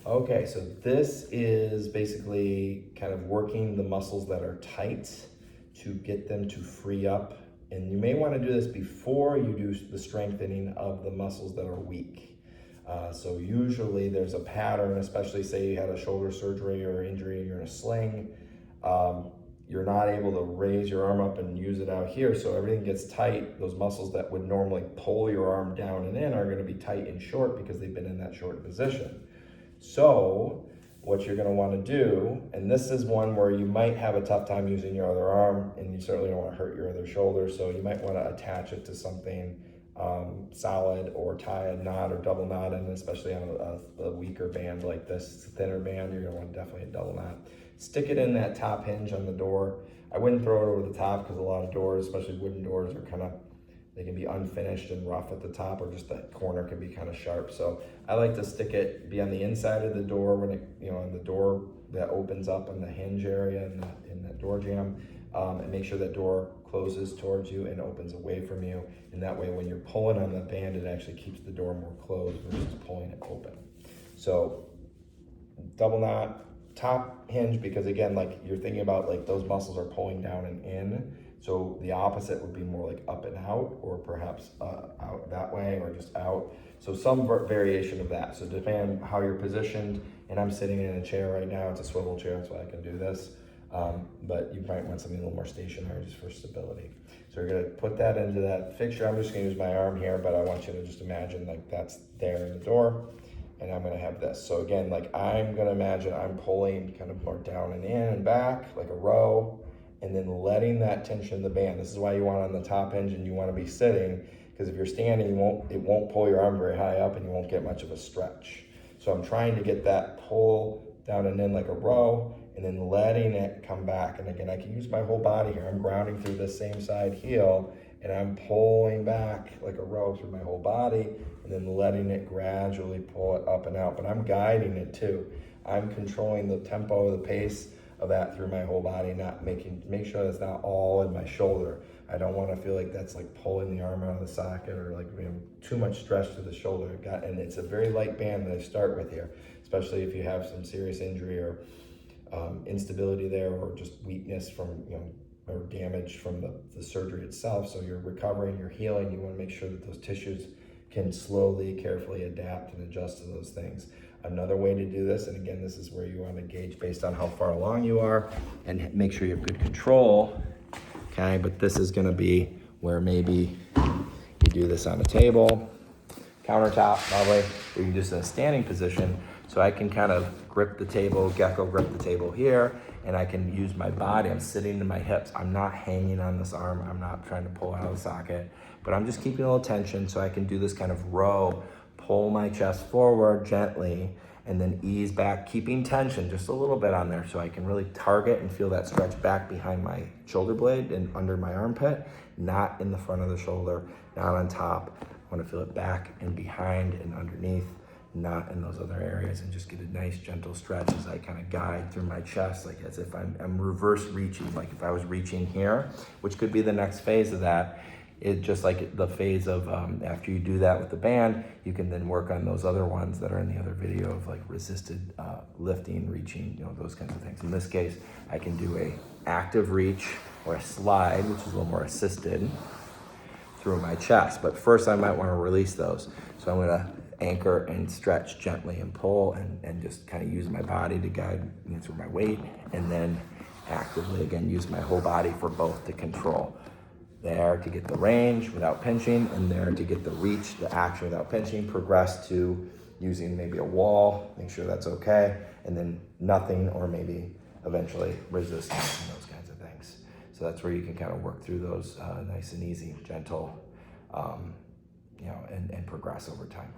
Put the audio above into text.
Okay, so this is basically kind of working the muscles that are tight to get them to free up. And you may want to do this before you do the strengthening of the muscles that are weak. So usually there's a pattern, especially say you had a shoulder surgery or injury and you're in a sling. You're not able to raise your arm up and use it out here, so everything gets tight. Those muscles that would normally pull your arm down and in are going to be tight and short because they've been in that short position. So what you're going to want to do, and this is one where you might have a tough time using your other arm, and you certainly don't want to hurt your other shoulder, so you might want to attach it to something solid, or tie a knot or double knot, and especially on a weaker band like this, thinner band, you're going to want definitely a double knot. Stick it in that top hinge on the door. I wouldn't throw it over the top because a lot of doors, especially wooden doors, are kind of, they can be unfinished and rough at the top, or just that corner can be kind of sharp. So I like to stick it, be on the inside of the door when it, on the door that opens up in the hinge area in that door jamb, and make sure that door closes towards you and opens away from you. And that way when you're pulling on the band, it actually keeps the door more closed versus pulling it open. So double knot, top hinge, because again, like you're thinking about like those muscles are pulling down and in. So the opposite would be more like up and out, or perhaps out that way, or just out. So some variation of that. So depending on how you're positioned, and I'm sitting in a chair right now, it's a swivel chair, that's why I can do this. But you might want something a little more stationary just for stability. So you're gonna put that into that fixture. I'm just gonna use my arm here, but I want you to just imagine like that's there in the door, and I'm gonna have this. So again, like I'm gonna imagine I'm pulling kind of more down and in and back, like a row, and then letting that tension in the band. This is why you want on the top hinge and you want to be sitting, because if you're standing, it won't pull your arm very high up and you won't get much of a stretch. So I'm trying to get that pull down and in like a row, and then letting it come back. And again, I can use my whole body here. I'm grounding through the same side heel, and I'm pulling back like a row through my whole body, and then letting it gradually pull it up and out. But I'm guiding it too. I'm controlling the tempo, the pace of that through my whole body, make sure that's not all in my shoulder. I don't want to feel like that's like pulling the arm out of the socket, or like too much stretch to the shoulder. And it's a very light band that I start with here, especially if you have some serious injury or instability there, or just weakness from or damage from the surgery itself. So you're recovering, you're healing. You want to make sure that those tissues can slowly, carefully adapt and adjust to those things. Another way to do this, and again, this is where you want to gauge based on how far along you are and make sure you have good control, okay? But this is going to be where maybe you do this on a table, countertop probably, or you just in a standing position, so I can kind of grip the table, gecko grip the table here, and I can use my body. I'm sitting to my hips. I'm not hanging on this arm. I'm not trying to pull out of the socket, but I'm just keeping a little tension so I can do this kind of row, pull my chest forward gently, and then ease back, keeping tension just a little bit on there so I can really target and feel that stretch back behind my shoulder blade and under my armpit, not in the front of the shoulder, not on top. I want to feel it back and behind and underneath, not in those other areas, and just get a nice gentle stretch as I kind of guide through my chest, like as if I'm reverse reaching, like if I was reaching here, which could be the next phase of that. It just like the phase of after you do that with the band, you can then work on those other ones that are in the other video of like resisted lifting, reaching, those kinds of things. In this case, I can do a active reach or a slide, which is a little more assisted through my chest. But first I might want to release those. So I'm gonna anchor and stretch gently and pull and just kind of use my body to guide through my weight, and then actively again use my whole body for both to control. There to get the range without pinching, and there to get the reach, the action without pinching. Progress to using maybe a wall, make sure that's okay, and then nothing, or maybe eventually resistance and those kinds of things. So that's where you can kind of work through those nice and easy, gentle, and progress over time.